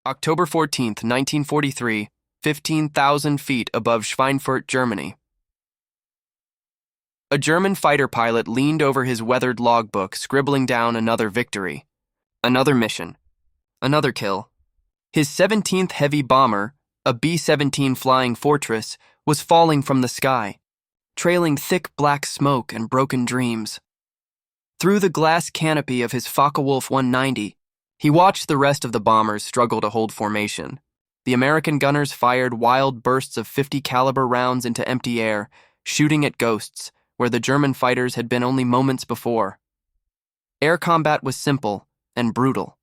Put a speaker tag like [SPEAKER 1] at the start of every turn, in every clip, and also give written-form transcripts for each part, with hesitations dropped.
[SPEAKER 1] October 14, 1943, 15,000 feet above Schweinfurt, Germany. A German fighter pilot leaned over his weathered logbook, scribbling down another victory, another mission, another kill. His 17th heavy bomber, a B-17 Flying Fortress, was falling from the sky, trailing thick black smoke and broken dreams. Through the glass canopy of his Focke-Wulf 190, he watched the rest of the bombers struggle to hold formation. The American gunners fired wild bursts of .50 caliber rounds into empty air, shooting at ghosts, where the German fighters had been only moments before. Air combat was simple and brutal.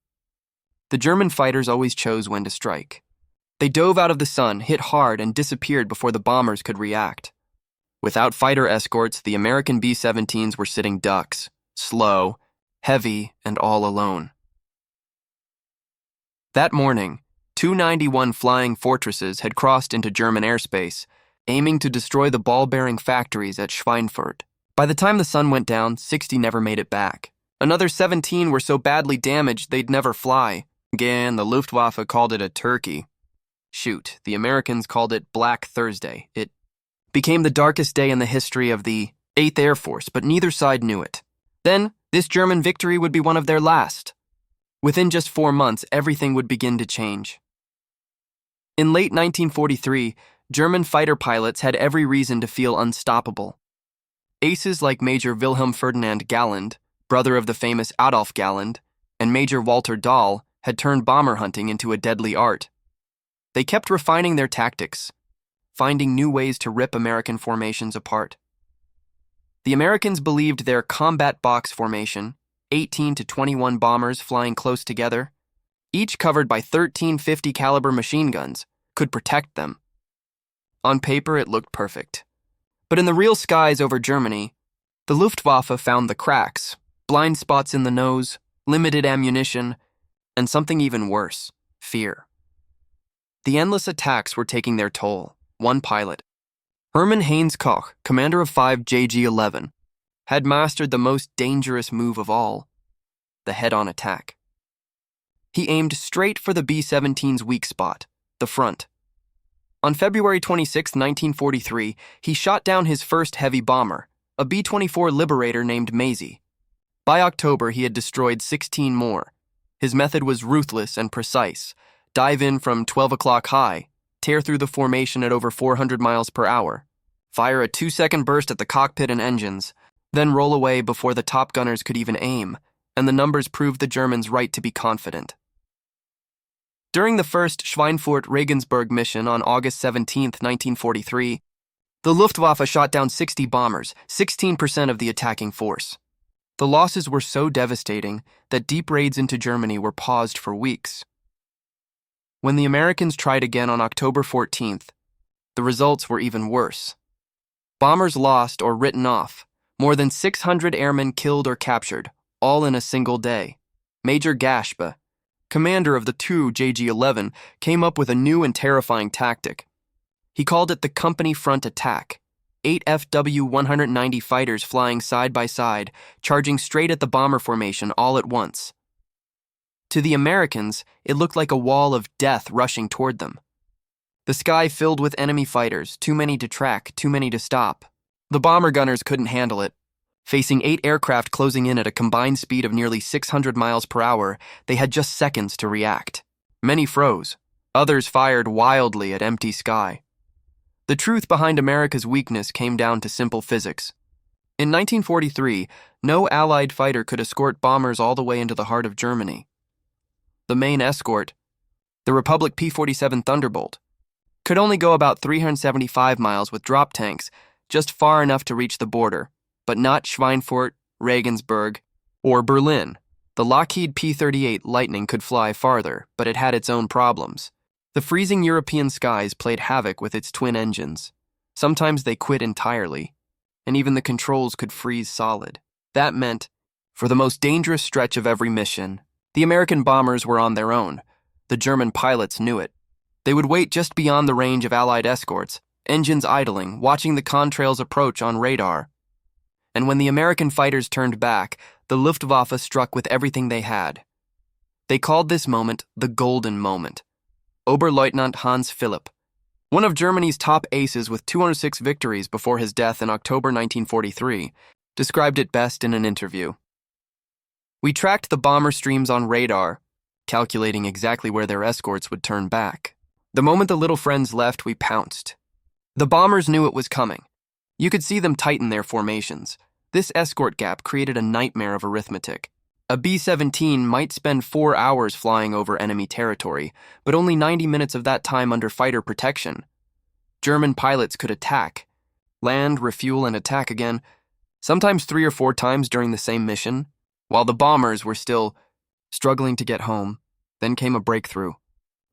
[SPEAKER 1] The German fighters always chose when to strike. They dove out of the sun, hit hard, and disappeared before the bombers could react. Without fighter escorts, the American B-17s were sitting ducks, slow, heavy, and all alone. That morning, 291 Flying Fortresses had crossed into German airspace, aiming to destroy the ball-bearing factories at Schweinfurt. By the time the sun went down, 60 never made it back. Another 17 were so badly damaged they'd never fly. Again, the Luftwaffe called it a turkey. Shoot, the Americans called it Black Thursday. It became the darkest day in the history of the 8th Air Force, but neither side knew it. Then, this German victory would be one of their last. Within just 4 months, everything would begin to change. In late 1943, German fighter pilots had every reason to feel unstoppable. Aces like Major Wilhelm Ferdinand Galland, brother of the famous Adolf Galland, and Major Walter Dahl had turned bomber hunting into a deadly art. They kept refining their tactics, finding new ways to rip American formations apart. The Americans believed their combat box formation, 18 to 21 bombers flying close together, each covered by 13 .50 caliber machine guns, could protect them. On paper, it looked perfect. But in the real skies over Germany, the Luftwaffe found the cracks, blind spots in the nose, limited ammunition, and something even worse, fear. The endless attacks were taking their toll. One pilot, Hermann Heinz Koch, commander of 5 JG-11, had mastered the most dangerous move of all, the head-on attack. He aimed straight for the B-17's weak spot, the front. On February 26, 1943, he shot down his first heavy bomber, a B-24 Liberator named Maisie. By October, he had destroyed 16 more. His method was ruthless and precise. Dive in from 12 o'clock high, tear through the formation at over 400 miles per hour, fire a 2-second burst at the cockpit and engines, then roll away before the top gunners could even aim, and the numbers proved the Germans right to be confident. During the first Schweinfurt-Regensburg mission on August 17, 1943, the Luftwaffe shot down 60 bombers, 16% of the attacking force. The losses were so devastating that deep raids into Germany were paused for weeks. When the Americans tried again on October 14th, the results were even worse. Bombers lost or written off, more than 600 airmen killed or captured, all in a single day. Major Gashba, commander of the 2 JG-11, came up with a new and terrifying tactic. He called it the company front attack. 8 FW-190 fighters flying side by side, charging straight at the bomber formation all at once. To the Americans, it looked like a wall of death rushing toward them. The sky filled with enemy fighters, too many to track, too many to stop. The bomber gunners couldn't handle it. Facing 8 aircraft closing in at a combined speed of nearly 600 miles per hour, they had just seconds to react. Many froze. Others fired wildly at empty sky. The truth behind America's weakness came down to simple physics. In 1943, no Allied fighter could escort bombers all the way into the heart of Germany. The main escort, the Republic P-47 Thunderbolt, could only go about 375 miles with drop tanks, just far enough to reach the border, but not Schweinfurt, Regensburg, or Berlin. The Lockheed P-38 Lightning could fly farther, but it had its own problems. The freezing European skies played havoc with its twin engines. Sometimes they quit entirely, and even the controls could freeze solid. That meant, for the most dangerous stretch of every mission, the American bombers were on their own. The German pilots knew it. They would wait just beyond the range of Allied escorts, engines idling, watching the contrails approach on radar. And when the American fighters turned back, the Luftwaffe struck with everything they had. They called this moment the golden moment. Oberleutnant Hans Philipp, one of Germany's top aces with 206 victories before his death in October 1943, described it best in an interview. "We tracked the bomber streams on radar, calculating exactly where their escorts would turn back. The moment the little friends left, we pounced. The bombers knew it was coming. You could see them tighten their formations. This escort gap created a nightmare of arithmetic. A B-17 might spend 4 hours flying over enemy territory, but only 90 minutes of that time under fighter protection. German pilots could attack, land, refuel, and attack again, sometimes 3 or 4 times during the same mission, while the bombers were still struggling to get home. Then came a breakthrough.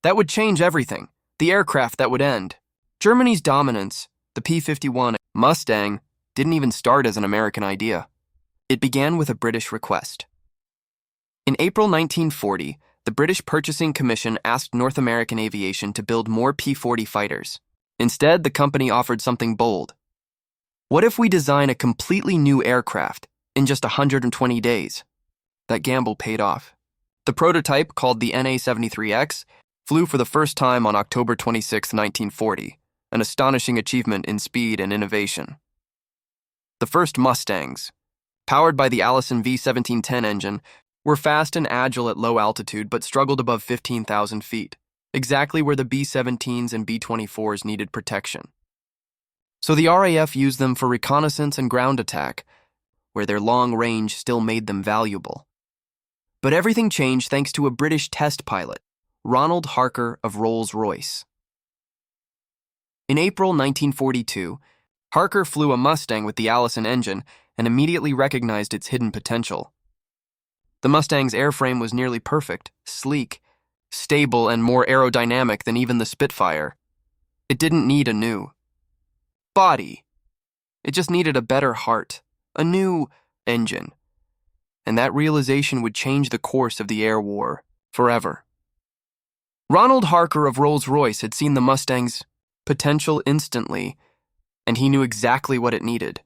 [SPEAKER 1] That would change everything. The aircraft that would end. Germany's dominance, the P-51 Mustang, didn't even start as an American idea. It began with a British request. In April 1940, the British Purchasing Commission asked North American Aviation to build more P-40 fighters. Instead, the company offered something bold. What if we design a completely new aircraft in just 120 days? That gamble paid off. The prototype, called the NA-73X, flew for the first time on October 26, 1940, an astonishing achievement in speed and innovation. The first Mustangs, powered by the Allison V1710 engine, were fast and agile at low altitude but struggled above 15,000 feet, exactly where the B-17s and B-24s needed protection. So the RAF used them for reconnaissance and ground attack, where their long range still made them valuable. But everything changed thanks to a British test pilot, Ronald Harker of Rolls-Royce. In April 1942, Harker flew a Mustang with the Allison engine and immediately recognized its hidden potential. The Mustang's airframe was nearly perfect, sleek, stable, and more aerodynamic than even the Spitfire. It didn't need a new body. It just needed a better heart, a new engine. And that realization would change the course of the air war forever. Ronald Harker of Rolls-Royce had seen the Mustang's potential instantly, and he knew exactly what it needed.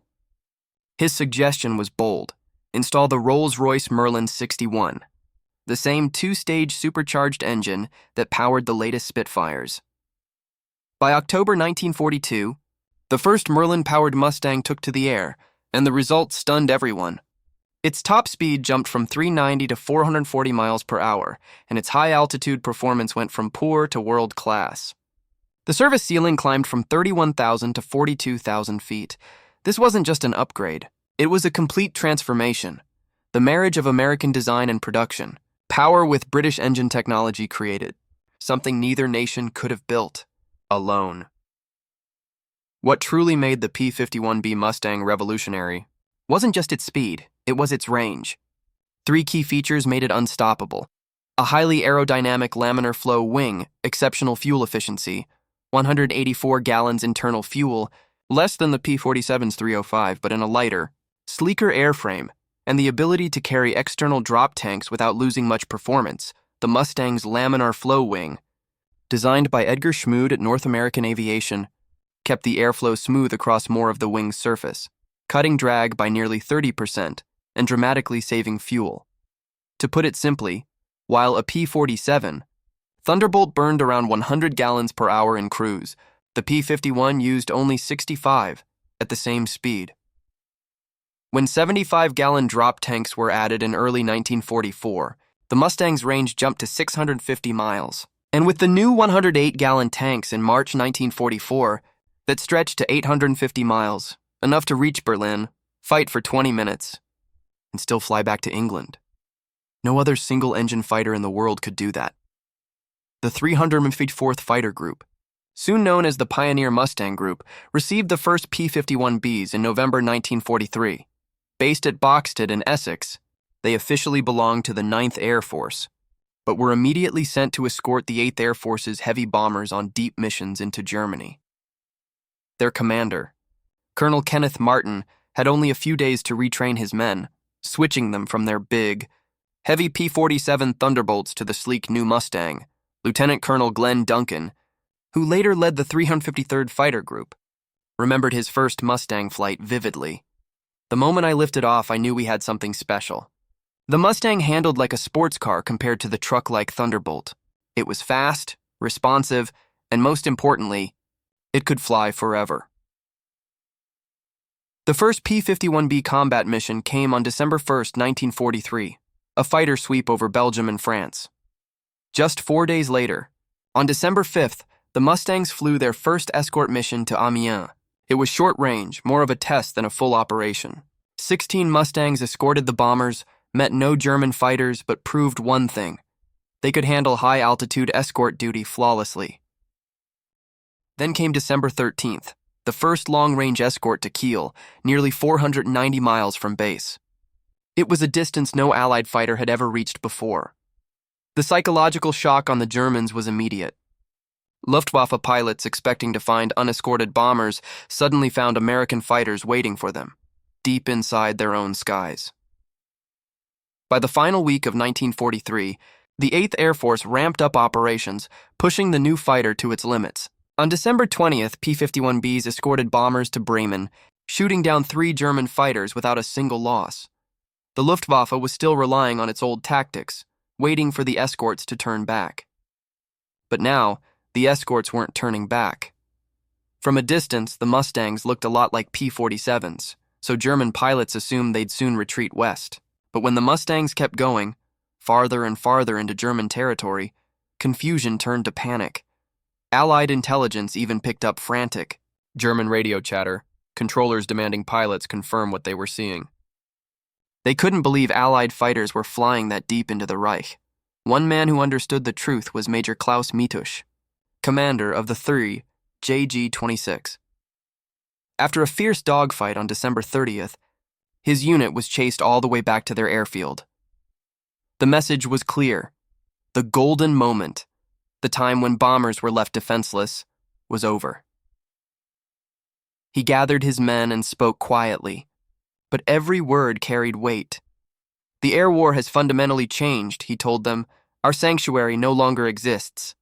[SPEAKER 1] His suggestion was bold. Install the Rolls-Royce Merlin 61, the same 2-stage supercharged engine that powered the latest Spitfires. By October 1942, the first Merlin-powered Mustang took to the air, and the result stunned everyone. Its top speed jumped from 390 to 440 miles per hour, and its high-altitude performance went from poor to world-class. The service ceiling climbed from 31,000 to 42,000 feet. This wasn't just an upgrade. It was a complete transformation. The marriage of American design and production, power with British engine technology created, something neither nation could have built alone. What truly made the P-51B Mustang revolutionary wasn't just its speed, it was its range. 3 key features made it unstoppable: a highly aerodynamic laminar flow wing, exceptional fuel efficiency, 184 gallons internal fuel, less than the P-47's 305, but in a lighter, sleeker airframe, and the ability to carry external drop tanks without losing much performance. The Mustang's laminar flow wing, designed by Edgar Schmood at North American Aviation, kept the airflow smooth across more of the wing's surface, cutting drag by nearly 30% and dramatically saving fuel. To put it simply, while a P-47 Thunderbolt burned around 100 gallons per hour in cruise, the P-51 used only 65 at the same speed. When 75-gallon drop tanks were added in early 1944, the Mustang's range jumped to 650 miles. And with the new 108-gallon tanks in March 1944 that stretched to 850 miles, enough to reach Berlin, fight for 20 minutes, and still fly back to England. No other single-engine fighter in the world could do that. The 354th Fighter Group, soon known as the Pioneer Mustang Group, received the first P-51Bs in November 1943. Based at Boxted in Essex, they officially belonged to the 9th Air Force, but were immediately sent to escort the 8th Air Force's heavy bombers on deep missions into Germany. Their commander, Colonel Kenneth Martin, had only a few days to retrain his men, switching them from their big, heavy P-47 Thunderbolts to the sleek new Mustang. Lieutenant Colonel Glenn Duncan, who later led the 353rd Fighter Group, remembered his first Mustang flight vividly. The moment I lifted off, I knew we had something special. The Mustang handled like a sports car compared to the truck-like Thunderbolt. It was fast, responsive, and most importantly, it could fly forever. The first P-51B combat mission came on December 1, 1943, a fighter sweep over Belgium and France. Just 4 days later, on December 5th, the Mustangs flew their first escort mission to Amiens. It was short range, more of a test than a full operation. 16 Mustangs escorted the bombers, met no German fighters, but proved one thing: they could handle high-altitude escort duty flawlessly. Then came December 13th, the first long-range escort to Kiel, nearly 490 miles from base. It was a distance no Allied fighter had ever reached before. The psychological shock on the Germans was immediate. Luftwaffe pilots expecting to find unescorted bombers suddenly found American fighters waiting for them, deep inside their own skies. By the final week of 1943, the 8th Air Force ramped up operations, pushing the new fighter to its limits. On December 20th, P-51Bs escorted bombers to Bremen, shooting down 3 German fighters without a single loss. The Luftwaffe was still relying on its old tactics, waiting for the escorts to turn back. But now, the escorts weren't turning back. From a distance, the Mustangs looked a lot like P-47s, so German pilots assumed they'd soon retreat west. But when the Mustangs kept going, farther and farther into German territory, confusion turned to panic. Allied intelligence even picked up frantic German radio chatter, controllers demanding pilots confirm what they were seeing. They couldn't believe Allied fighters were flying that deep into the Reich. One man who understood the truth was Major Klaus Mitusch, commander of the 3 JG-26. After a fierce dogfight on December 30th, his unit was chased all the way back to their airfield. The message was clear. The golden moment, the time when bombers were left defenseless, was over. He gathered his men and spoke quietly, but every word carried weight. The air war has fundamentally changed, he told them. Our sanctuary no longer exists.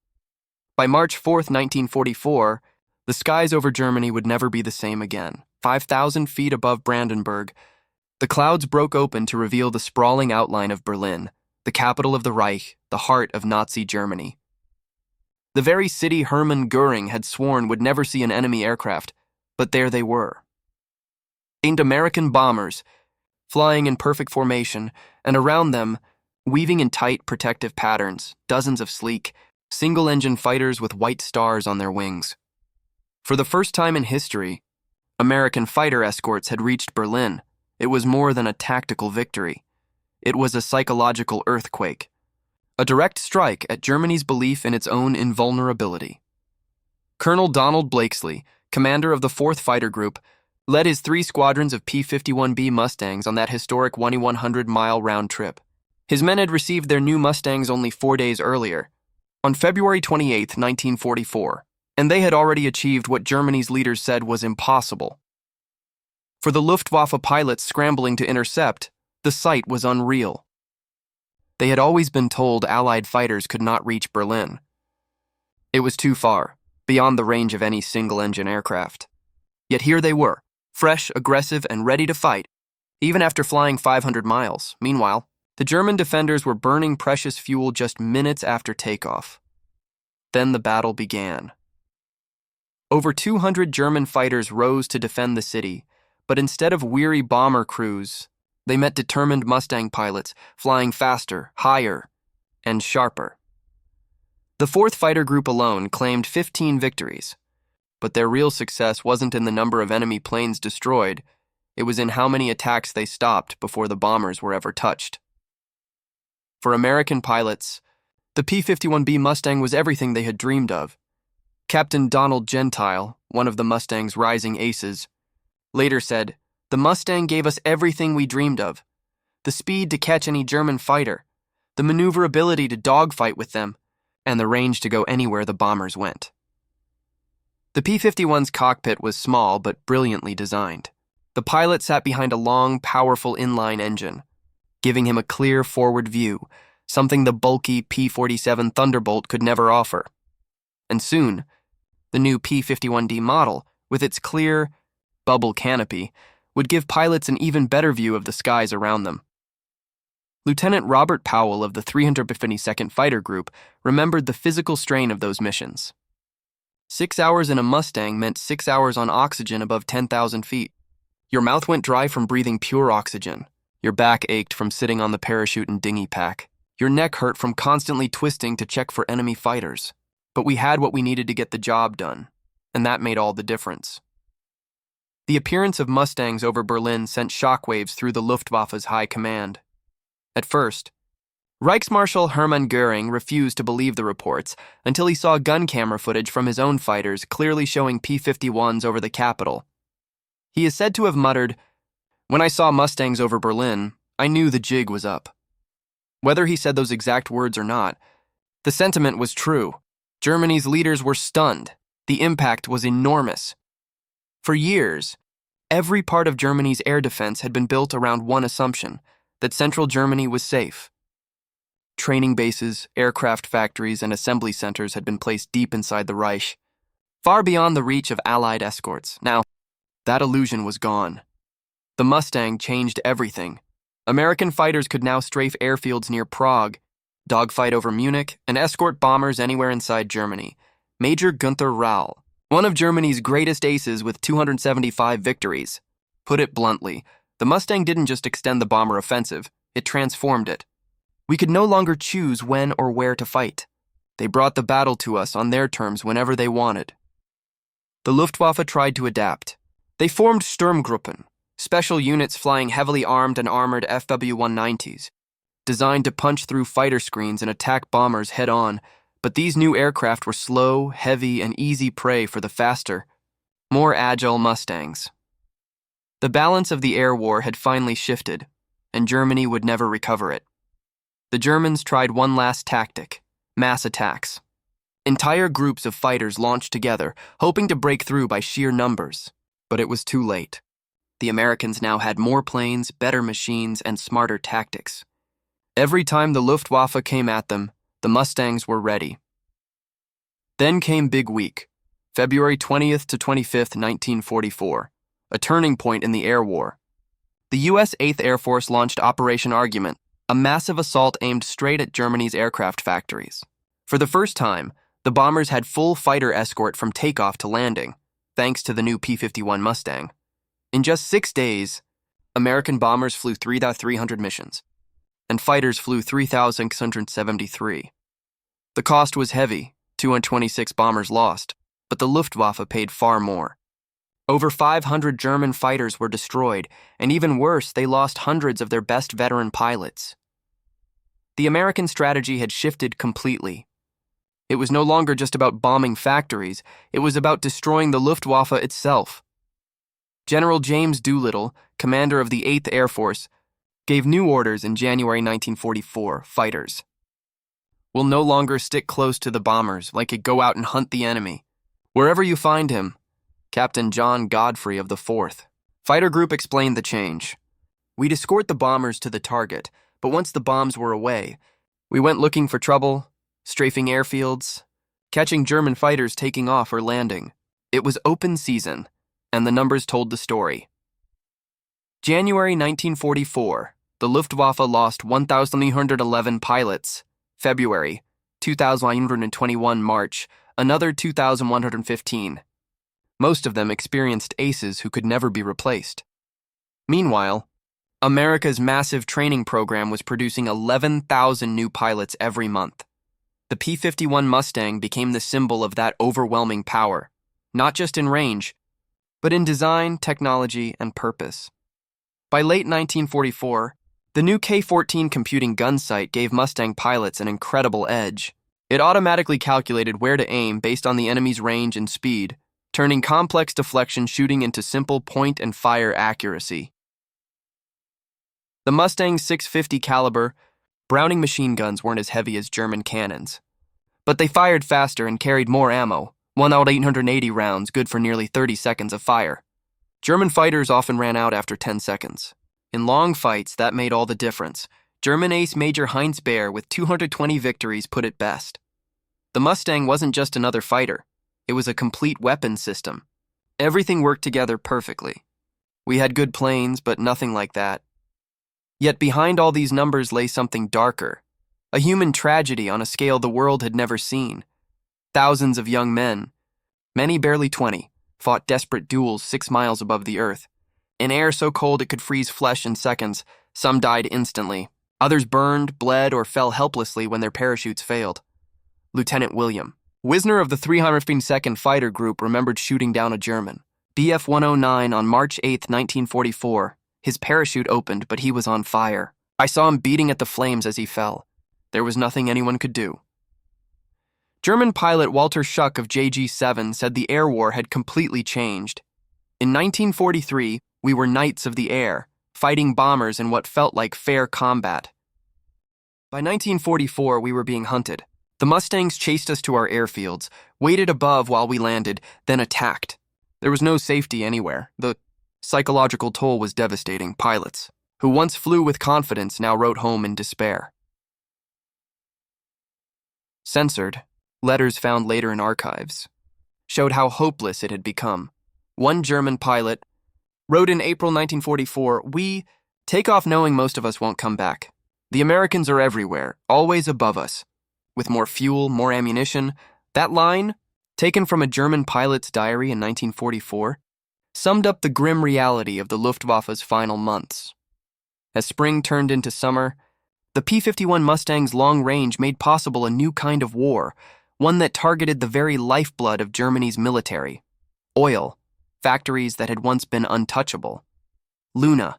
[SPEAKER 1] By March 4th, 1944, the skies over Germany would never be the same again. 5,000 feet above Brandenburg, the clouds broke open to reveal the sprawling outline of Berlin, the capital of the Reich, the heart of Nazi Germany. The very city Hermann Göring had sworn would never see an enemy aircraft, but there they were. 8 American bombers, flying in perfect formation, and around them, weaving in tight protective patterns, dozens of sleek, single-engine fighters with white stars on their wings. For the first time in history, American fighter escorts had reached Berlin. It was more than a tactical victory. It was a psychological earthquake, a direct strike at Germany's belief in its own invulnerability. Colonel Donald Blakesley, commander of the 4th Fighter Group, led his 3 squadrons of P-51B Mustangs on that historic 2,100-mile round trip. His men had received their new Mustangs only 4 days earlier, on February 28, 1944, and they had already achieved what Germany's leaders said was impossible. For the Luftwaffe pilots scrambling to intercept, the sight was unreal. They had always been told Allied fighters could not reach Berlin. It was too far, beyond the range of any single-engine aircraft. Yet here they were, fresh, aggressive, and ready to fight, even after flying 500 miles. Meanwhile, the German defenders were burning precious fuel just minutes after takeoff. Then the battle began. Over 200 German fighters rose to defend the city, but instead of weary bomber crews, they met determined Mustang pilots flying faster, higher, and sharper. The 4th Fighter Group alone claimed 15 victories, but their real success wasn't in the number of enemy planes destroyed, it was in how many attacks they stopped before the bombers were ever touched. For American pilots, the P-51B Mustang was everything they had dreamed of. Captain Donald Gentile, one of the Mustang's rising aces, later said, "The Mustang gave us everything we dreamed of. The speed to catch any German fighter, the maneuverability to dogfight with them, and the range to go anywhere the bombers went." The P-51's cockpit was small but brilliantly designed. The pilot sat behind a long, powerful inline engine, giving him a clear forward view, something the bulky P-47 Thunderbolt could never offer. And soon, the new P-51D model, with its clear, bubble canopy, would give pilots an even better view of the skies around them. Lieutenant Robert Powell of the 352nd Fighter Group remembered the physical strain of those missions. 6 hours in a Mustang meant 6 hours on oxygen above 10,000 feet. Your mouth went dry from breathing pure oxygen. Your back ached from sitting on the parachute and dinghy pack. Your neck hurt from constantly twisting to check for enemy fighters. But we had what we needed to get the job done, and that made all the difference. The appearance of Mustangs over Berlin sent shockwaves through the Luftwaffe's high command. At first, Reichsmarschall Hermann Göring refused to believe the reports until he saw gun camera footage from his own fighters clearly showing P-51s over the capital. He is said to have muttered, "When I saw Mustangs over Berlin, I knew the jig was up." Whether he said those exact words or not, the sentiment was true. Germany's leaders were stunned. The impact was enormous. For years, every part of Germany's air defense had been built around one assumption, that central Germany was safe. Training bases, aircraft factories, and assembly centers had been placed deep inside the Reich, far beyond the reach of Allied escorts. Now, that illusion was gone. The Mustang changed everything. American fighters could now strafe airfields near Prague, dogfight over Munich, and escort bombers anywhere inside Germany. Major Gunther Rauhl, one of Germany's greatest aces with 275 victories, put it bluntly, the Mustang didn't just extend the bomber offensive, it transformed it. We could no longer choose when or where to fight. They brought the battle to us on their terms whenever they wanted. The Luftwaffe tried to adapt. They formed Sturmgruppen, special units flying heavily armed and armored FW-190s, designed to punch through fighter screens and attack bombers head-on, but these new aircraft were slow, heavy, and easy prey for the faster, more agile Mustangs. The balance of the air war had finally shifted, and Germany would never recover it. The Germans tried one last tactic: mass attacks. Entire groups of fighters launched together, hoping to break through by sheer numbers, but it was too late. The Americans now had more planes, better machines, and smarter tactics. Every time the Luftwaffe came at them, the Mustangs were ready. Then came Big Week, February 20th to 25th, 1944, a turning point in the air war. The U.S. 8th Air Force launched Operation Argument, a massive assault aimed straight at Germany's aircraft factories. For the first time, the bombers had full fighter escort from takeoff to landing, thanks to the new P-51 Mustang. In just 6 days, American bombers flew 3,300 missions, and fighters flew 3,673. The cost was heavy, 226 bombers lost, but the Luftwaffe paid far more. Over 500 German fighters were destroyed, and even worse, they lost hundreds of their best veteran pilots. The American strategy had shifted completely. It was no longer just about bombing factories, it was about destroying the Luftwaffe itself. General James Doolittle, commander of the 8th Air Force, gave new orders in January 1944, fighters. "We'll no longer stick close to the bombers like it go out and hunt the enemy. Wherever you find him." Captain John Godfrey of the 4th. Fighter Group explained the change. "We'd escort the bombers to the target, but once the bombs were away, we went looking for trouble, strafing airfields, catching German fighters taking off or landing. It was open season, and the numbers told the story." January 1944, the Luftwaffe lost 1,811 pilots. February, 2,121 March, another 2,115. Most of them experienced aces who could never be replaced. Meanwhile, America's massive training program was producing 11,000 new pilots every month. The P-51 Mustang became the symbol of that overwhelming power, not just in range, but in design, technology, and purpose. By late 1944, the new K-14 computing gun sight gave Mustang pilots an incredible edge. It automatically calculated where to aim based on the enemy's range and speed, turning complex deflection shooting into simple point-and-fire accuracy. The Mustang's .650 caliber Browning machine guns weren't as heavy as German cannons, but they fired faster and carried more ammo, 1 out of 880 rounds, good for nearly 30 seconds of fire. German fighters often ran out after 10 seconds. In long fights, that made all the difference. German ace Major Heinz Baer, with 220 victories, put it best. The Mustang wasn't just another fighter. It was a complete weapon system. Everything worked together perfectly. We had good planes, but nothing like that. Yet behind all these numbers lay something darker, a human tragedy on a scale the world had never seen. Thousands of young men, many barely 20, fought desperate duels 6 miles above the earth. In air so cold it could freeze flesh in seconds, some died instantly. Others burned, bled, or fell helplessly when their parachutes failed. Lieutenant William Wisner of the 352nd Fighter Group remembered shooting down a German, Bf 109, on March 8, 1944. His parachute opened, but he was on fire. I saw him beating at the flames as he fell. There was nothing anyone could do. German pilot Walter Schuck of JG-7 said the air war had completely changed. In 1943, we were knights of the air, fighting bombers in what felt like fair combat. By 1944, we were being hunted. The Mustangs chased us to our airfields, waited above while we landed, then attacked. There was no safety anywhere. The psychological toll was devastating. Pilots, who once flew with confidence, now wrote home in despair. Censored, letters found later in archives showed how hopeless it had become. One German pilot wrote in April 1944, "We take off knowing most of us won't come back. The Americans are everywhere, always above us. With more fuel, more ammunition." That line, taken from a German pilot's diary in 1944, summed up the grim reality of the Luftwaffe's final months. As spring turned into summer, the P-51 Mustang's long range made possible a new kind of war, one that targeted the very lifeblood of Germany's military: oil, factories that had once been untouchable. Luna,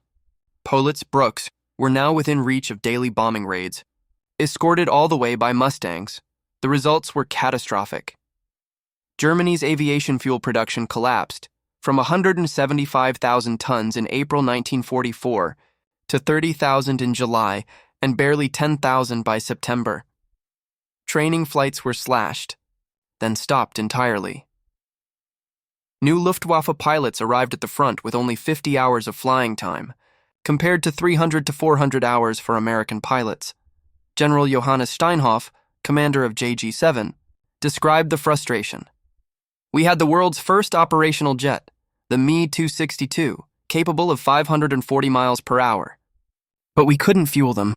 [SPEAKER 1] Politz, Brooks were now within reach of daily bombing raids, escorted all the way by Mustangs. The results were catastrophic. Germany's aviation fuel production collapsed from 175,000 tons in April 1944 to 30,000 in July and barely 10,000 by September. Training flights were slashed, then stopped entirely. New Luftwaffe pilots arrived at the front with only 50 hours of flying time, compared to 300 to 400 hours for American pilots. General Johannes Steinhoff, commander of JG-7, described the frustration. "We had the world's first operational jet, the Me-262, capable of 540 miles per hour. But we couldn't fuel them.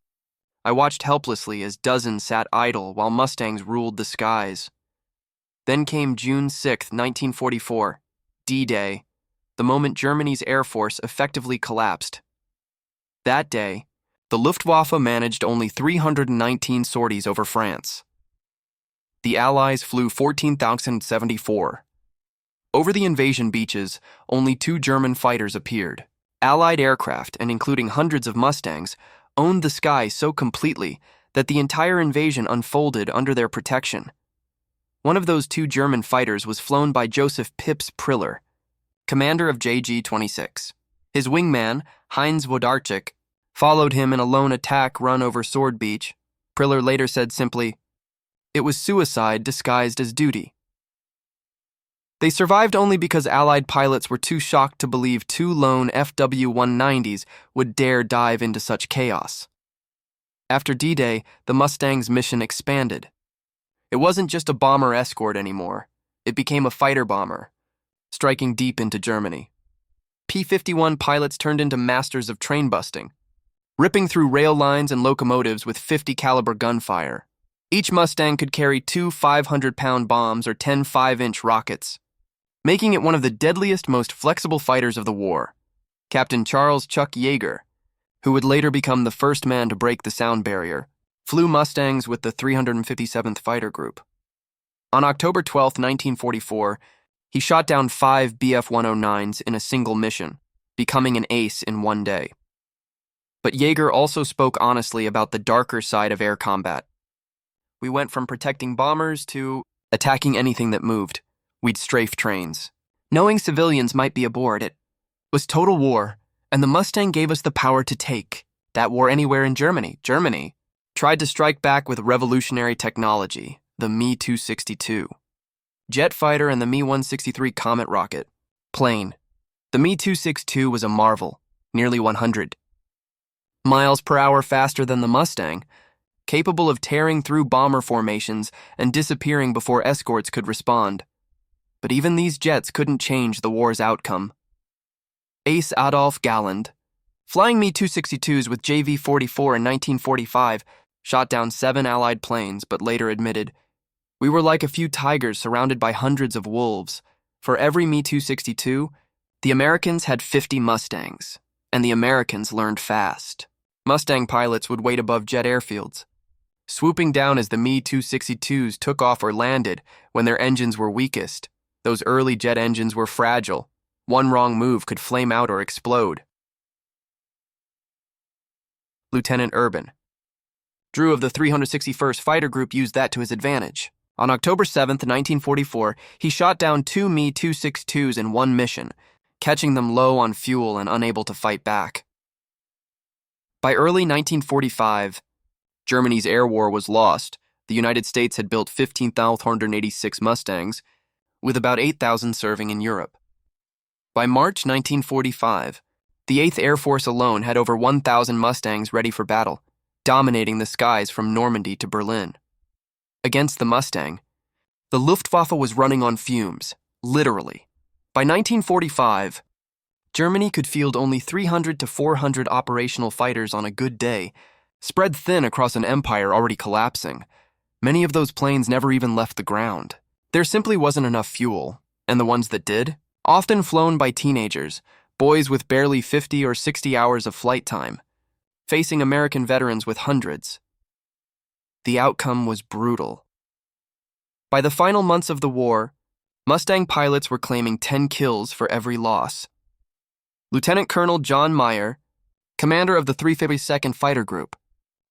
[SPEAKER 1] I watched helplessly as dozens sat idle while Mustangs ruled the skies." Then came June 6, 1944, D-Day, the moment Germany's Air Force effectively collapsed. That day, the Luftwaffe managed only 319 sorties over France. The Allies flew 14,074. Over the invasion beaches, only 2 German fighters appeared. Allied aircraft, and including hundreds of Mustangs, owned the sky so completely that the entire invasion unfolded under their protection. One of those 2 German fighters was flown by Joseph Pips Priller, commander of JG-26. His wingman, Heinz Wodarczyk, followed him in a lone attack run over Sword Beach. Priller later said simply, "It was suicide disguised as duty." They survived only because Allied pilots were too shocked to believe 2 lone FW-190s would dare dive into such chaos. After D-Day, the Mustang's mission expanded. It wasn't just a bomber escort anymore. It became a fighter bomber, striking deep into Germany. P-51 pilots turned into masters of train busting, ripping through rail lines and locomotives with 50 caliber gunfire. Each Mustang could carry 2 500-pound bombs or 10 5-inch rockets, making it one of the deadliest, most flexible fighters of the war. Captain Charles Chuck Yeager, who would later become the first man to break the sound barrier, flew Mustangs with the 357th Fighter Group. On October 12, 1944, he shot down 5 Bf-109s in a single mission, becoming an ace in one day. But Yeager also spoke honestly about the darker side of air combat. "We went from protecting bombers to attacking anything that moved. We'd strafe trains. Knowing civilians might be aboard, it was total war, and the Mustang gave us the power to take that war anywhere in Germany." Germany tried to strike back with revolutionary technology, the Me-262. Jet fighter and the Me-163 Comet rocket. Plane. The Me-262 was a marvel, nearly 100 miles per hour faster than the Mustang, capable of tearing through bomber formations and disappearing before escorts could respond. But even these jets couldn't change the war's outcome. Ace Adolf Galland, Flying Me-262s with JV-44 in 1945 shot down 7 Allied planes, but later admitted, "We were like a few tigers surrounded by hundreds of wolves. For every Me-262, the Americans had 50 Mustangs, and the Americans learned fast." Mustang pilots would wait above jet airfields, swooping down as the Me-262s took off or landed when their engines were weakest. Those early jet engines were fragile. One wrong move could flame out or explode. Lieutenant Urban. Drew of the 361st Fighter Group used that to his advantage. On October 7, 1944, he shot down 2 Me-262s in one mission, catching them low on fuel and unable to fight back. By early 1945, Germany's air war was lost. The United States had built 15,486 Mustangs, with about 8,000 serving in Europe. By March 1945, the 8th Air Force alone had over 1,000 Mustangs ready for battle, dominating the skies from Normandy to Berlin. Against the Mustang, the Luftwaffe was running on fumes, literally. By 1945, Germany could field only 300 to 400 operational fighters on a good day, spread thin across an empire already collapsing. Many of those planes never even left the ground. There simply wasn't enough fuel, and the ones that did, often flown by teenagers, boys with barely 50 or 60 hours of flight time, facing American veterans with hundreds. The outcome was brutal. By the final months of the war, Mustang pilots were claiming 10 kills for every loss. Lieutenant Colonel John Meyer, commander of the 352nd Fighter Group,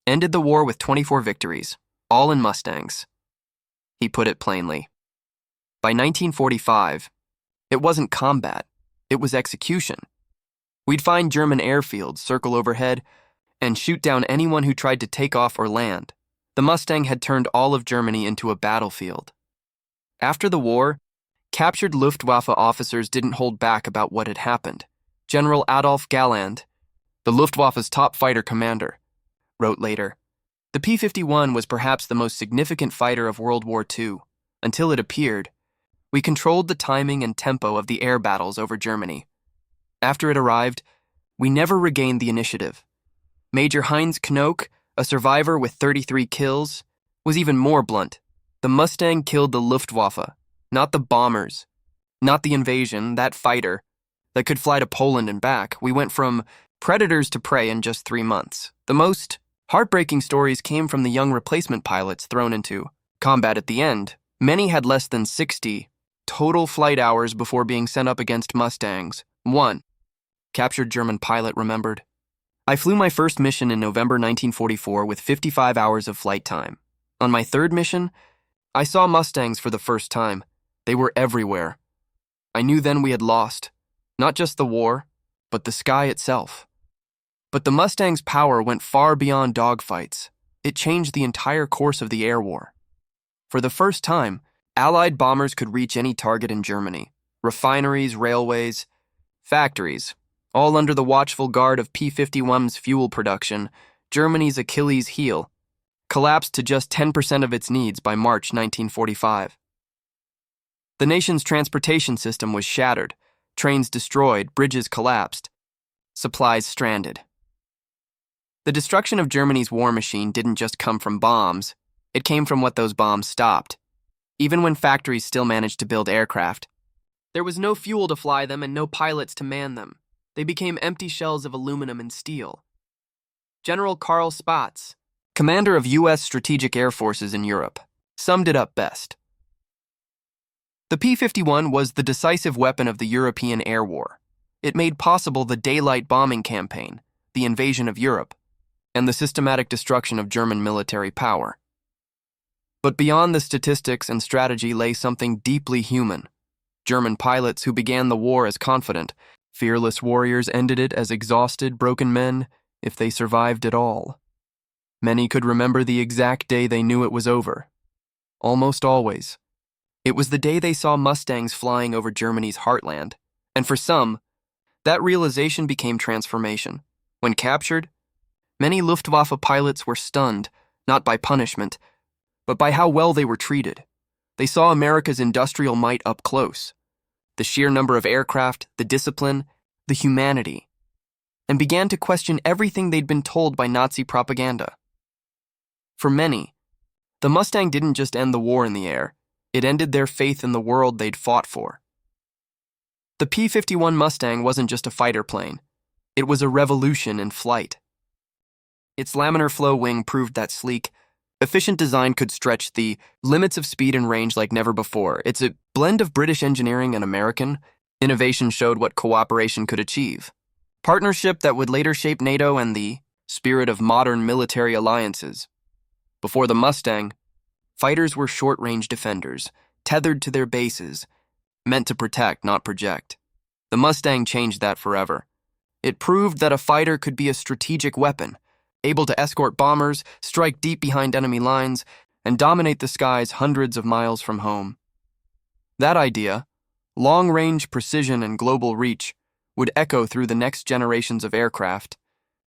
[SPEAKER 1] ended the war with 24 victories, all in Mustangs. He put it plainly. By 1945, it wasn't combat, it was execution. We'd find German airfields circle overhead and shoot down anyone who tried to take off or land. The Mustang had turned all of Germany into a battlefield. After the war, captured Luftwaffe officers didn't hold back about what had happened. General Adolf Galland, the Luftwaffe's top fighter commander, wrote later, "The P-51 was perhaps the most significant fighter of World War II. Until it appeared, we controlled the timing and tempo of the air battles over Germany. After it arrived, we never regained the initiative. Major Heinz Knoke, a survivor with 33 kills, was even more blunt. The Mustang killed the Luftwaffe, not the bombers, not the invasion, that fighter that could fly to Poland and back. We went from predators to prey in just 3 months. The most heartbreaking stories came from the young replacement pilots thrown into combat at the end. Many had less than 60 total flight hours before being sent up against Mustangs. One captured German pilot remembered, "I flew my first mission in November 1944 with 55 hours of flight time. On my third mission, I saw Mustangs for the first time. They were everywhere. I knew then we had lost, not just the war, but the sky itself. But the Mustang's power went far beyond dogfights. It changed the entire course of the air war. For the first time, Allied bombers could reach any target in Germany. Refineries, railways, factories, all under the watchful guard of P-51's fuel production. Germany's Achilles heel collapsed to just 10% of its needs by March 1945. The nation's transportation system was shattered, trains destroyed, bridges collapsed, supplies stranded. The destruction of Germany's war machine didn't just come from bombs, it came from what those bombs stopped. Even when factories still managed to build aircraft, there was no fuel to fly them and no pilots to man them. They became empty shells of aluminum and steel. General Karl Spaatz, commander of U.S. strategic air forces in Europe, summed it up best. The P-51 was the decisive weapon of the European air war. It made possible the daylight bombing campaign, the invasion of Europe, and the systematic destruction of German military power. But beyond the statistics and strategy lay something deeply human. German pilots who began the war as confident, fearless warriors ended it as exhausted, broken men, if they survived at all. Many could remember the exact day they knew it was over. Almost always. It was the day they saw Mustangs flying over Germany's heartland, and for some, that realization became transformation. When captured, many Luftwaffe pilots were stunned, not by punishment, but by how well they were treated. They saw America's industrial might up close. The sheer number of aircraft, the discipline, the humanity. and began to question everything they'd been told by Nazi propaganda. For many, the Mustang didn't just end the war in the air, it ended their faith in the world they'd fought for. The P-51 Mustang wasn't just a fighter plane, it was a revolution in flight. Its laminar flow wing proved that sleek, efficient design could stretch the limits of speed and range like never before. It's a blend of British engineering and American. Innovation showed what cooperation could achieve. Partnership that would later shape NATO and the spirit of modern military alliances. Before the Mustang, fighters were short-range defenders, tethered to their bases, meant to protect, not project. The Mustang changed that forever. It proved that a fighter could be a strategic weapon, able to escort bombers, strike deep behind enemy lines, and dominate the skies hundreds of miles from home. That idea, long-range precision and global reach, would echo through the next generations of aircraft,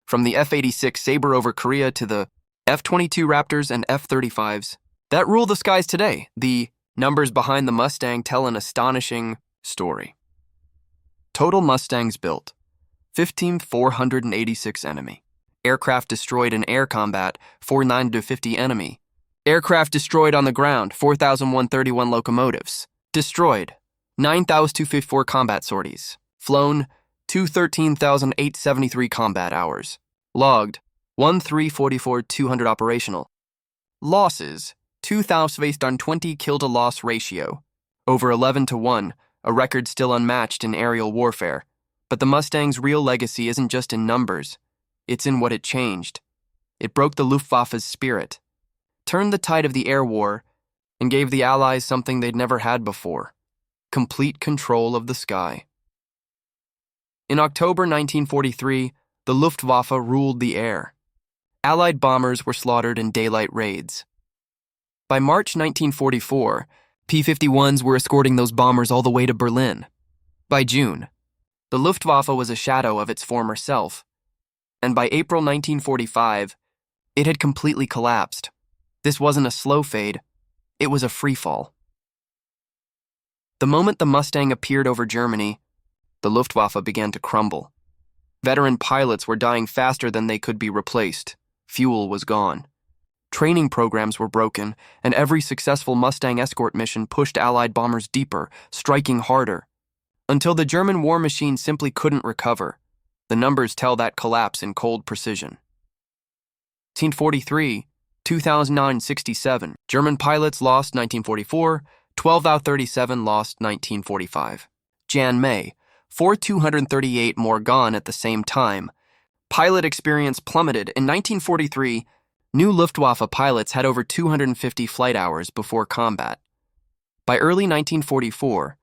[SPEAKER 1] from the F-86 Sabre over Korea to the F-22 Raptors and F-35s that rule the skies today. The numbers behind the Mustang tell an astonishing story. Total Mustangs built, 15,486 enemy. Aircraft destroyed in air combat, 4,950 enemy. Aircraft destroyed on the ground, 4,131 locomotives. Destroyed, 9,254 combat sorties. Flown, 213,873 combat hours. Logged, 1,344,200 operational. Losses, 2,000 based on 20 kill-to-loss ratio. Over 11-1, a record still unmatched in aerial warfare. But the Mustang's real legacy isn't just in numbers. It's in what it changed. It broke the Luftwaffe's spirit, turned the tide of the air war, and gave the Allies something they'd never had before: complete control of the sky. In October 1943, the Luftwaffe ruled the air. Allied bombers were slaughtered in daylight raids. By March 1944, P-51s were escorting those bombers all the way to Berlin. By June, the Luftwaffe was a shadow of its former self. And by April 1945, it had completely collapsed. This wasn't a slow fade, it was a freefall. The moment the Mustang appeared over Germany, the Luftwaffe began to crumble. Veteran pilots were dying faster than they could be replaced. Fuel was gone. Training programs were broken, and every successful Mustang escort mission pushed Allied bombers deeper, striking harder, until the German war machine simply couldn't recover. The numbers tell that collapse in cold precision. 1943, 2009-67. German pilots lost 1944, 12 out of 37 lost 1945. Jan-May, 4,238 more gone at the same time. Pilot experience plummeted. In 1943, new Luftwaffe pilots had over 250 flight hours before combat. By early 1944,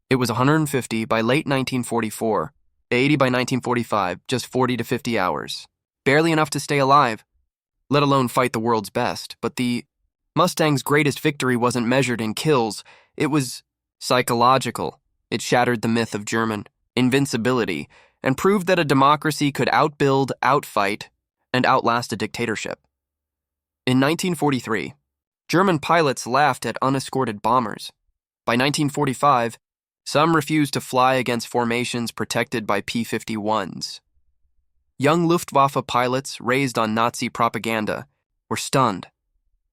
[SPEAKER 1] it was 150. By late 1944, 80. By 1945, just 40 to 50 hours. Barely enough to stay alive, let alone fight the world's best. But the Mustang's greatest victory wasn't measured in kills, it was psychological. It shattered the myth of German invincibility and proved that a democracy could outbuild, outfight, and outlast a dictatorship. In 1943, German pilots laughed at unescorted bombers. By 1945, some refused to fly against formations protected by P-51s. Young Luftwaffe pilots, raised on Nazi propaganda, were stunned.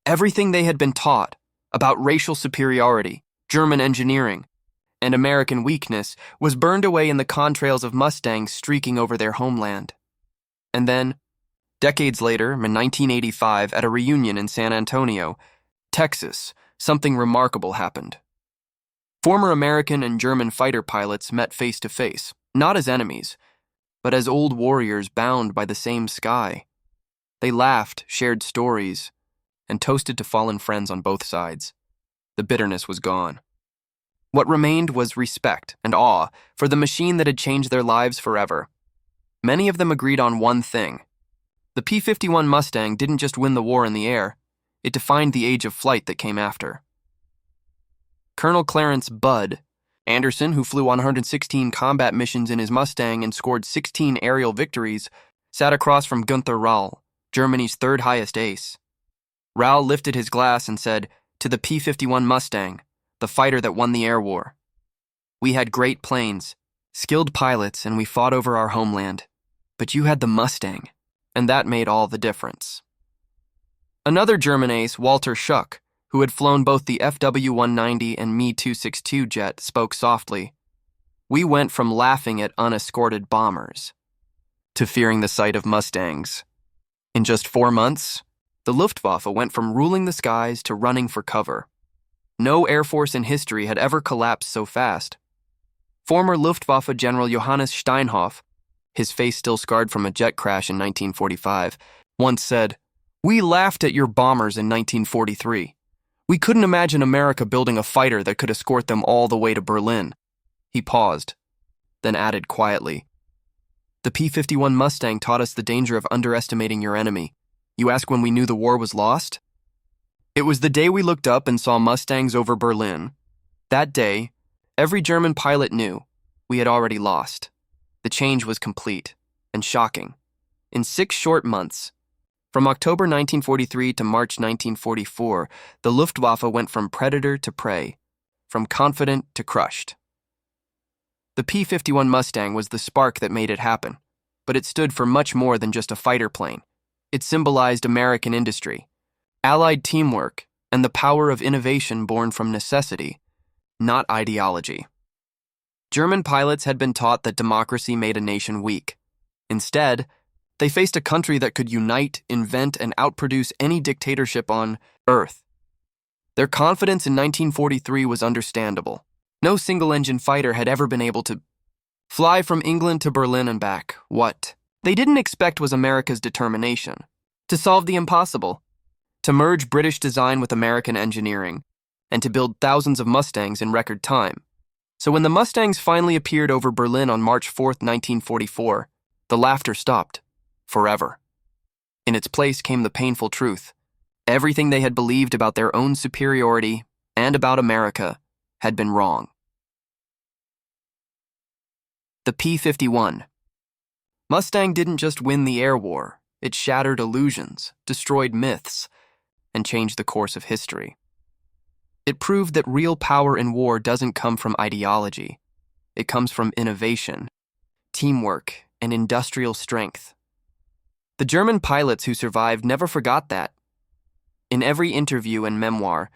[SPEAKER 1] Everything they had been taught about racial superiority, German engineering, and American weakness was burned away in the contrails of Mustangs streaking over their homeland. And then, decades later, in 1985, at a reunion in San Antonio, Texas, something remarkable happened. Former American and German fighter pilots met face to face, not as enemies, but as old warriors bound by the same sky. They laughed, shared stories, and toasted to fallen friends on both sides. The bitterness was gone. What remained was respect and awe for the machine that had changed their lives forever. Many of them agreed on one thing. The P-51 Mustang didn't just win the war in the air, it defined the age of flight that came after. Colonel Clarence "Bud" Anderson, who flew 116 combat missions in his Mustang and scored 16 aerial victories, sat across from Gunther Rall, Germany's third highest ace. Rall lifted his glass and said, "To the P-51 Mustang, the fighter that won the air war. We had great planes, skilled pilots, and we fought over our homeland. But you had the Mustang, and that made all the difference. Another German ace, Walter Schuck, who had flown both the FW-190 and Me-262 jet, spoke softly. We went from laughing at unescorted bombers to fearing the sight of Mustangs. In just 4 months, the Luftwaffe went from ruling the skies to running for cover. No air force in history had ever collapsed so fast. Former Luftwaffe General Johannes Steinhoff, his face still scarred from a jet crash in 1945, once said, "We laughed at your bombers in 1943. We couldn't imagine America building a fighter that could escort them all the way to Berlin." He paused, then added quietly, "The P-51 Mustang taught us the danger of underestimating your enemy. You ask when we knew the war was lost? It was the day we looked up and saw Mustangs over Berlin. That day, every German pilot knew we had already lost. The change was complete and shocking. In 6 short months, from October 1943 to March 1944, the Luftwaffe went from predator to prey, from confident to crushed. The P-51 Mustang was the spark that made it happen, but it stood for much more than just a fighter plane. It symbolized American industry, Allied teamwork, and the power of innovation born from necessity, not ideology. German pilots had been taught that democracy made a nation weak. Instead, they faced a country that could unite, invent, and outproduce any dictatorship on Earth. Their confidence in 1943 was understandable. No single-engine fighter had ever been able to fly from England to Berlin and back. What they didn't expect was America's determination to solve the impossible, to merge British design with American engineering, and to build thousands of Mustangs in record time. So when the Mustangs finally appeared over Berlin on March 4, 1944, the laughter stopped. Forever. In its place came the painful truth. Everything they had believed about their own superiority and about America had been wrong. The P-51. Mustang didn't just win the air war, it shattered illusions, destroyed myths, and changed the course of history. It proved that real power in war doesn't come from ideology. It comes from innovation, teamwork, and industrial strength. The German pilots who survived never forgot that. In every interview and memoir,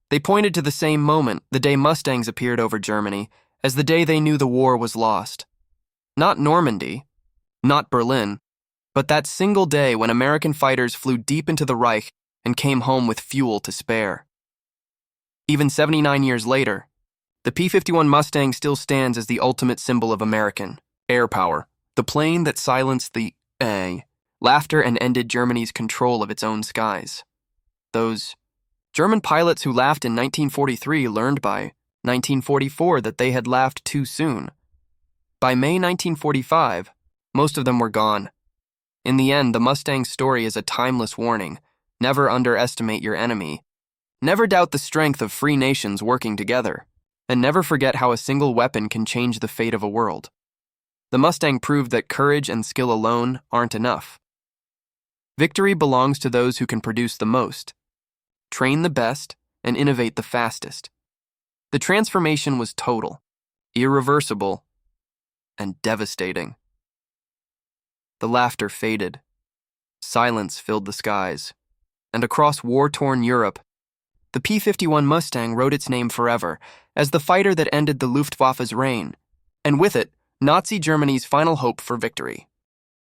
[SPEAKER 1] they pointed to the same moment, the day Mustangs appeared over Germany, as the day they knew the war was lost. Not Normandy, not Berlin, but that single day when American fighters flew deep into the Reich and came home with fuel to spare. Even 79 years later, the P-51 Mustang still stands as the ultimate symbol of American air power, the plane that silenced the laughter and ended Germany's control of its own skies. Those German pilots who laughed in 1943 learned by 1944 that they had laughed too soon. By May 1945, most of them were gone. In the end, the Mustang's story is a timeless warning. Never underestimate your enemy. Never doubt the strength of free nations working together. And never forget how a single weapon can change the fate of a world. The Mustang proved that courage and skill alone aren't enough. Victory belongs to those who can produce the most, train the best, and innovate the fastest. The transformation was total, irreversible, and devastating. The laughter faded. Silence filled the skies. And across war-torn Europe, the P-51 Mustang wrote its name forever as the fighter that ended the Luftwaffe's reign, and with it, Nazi Germany's final hope for victory.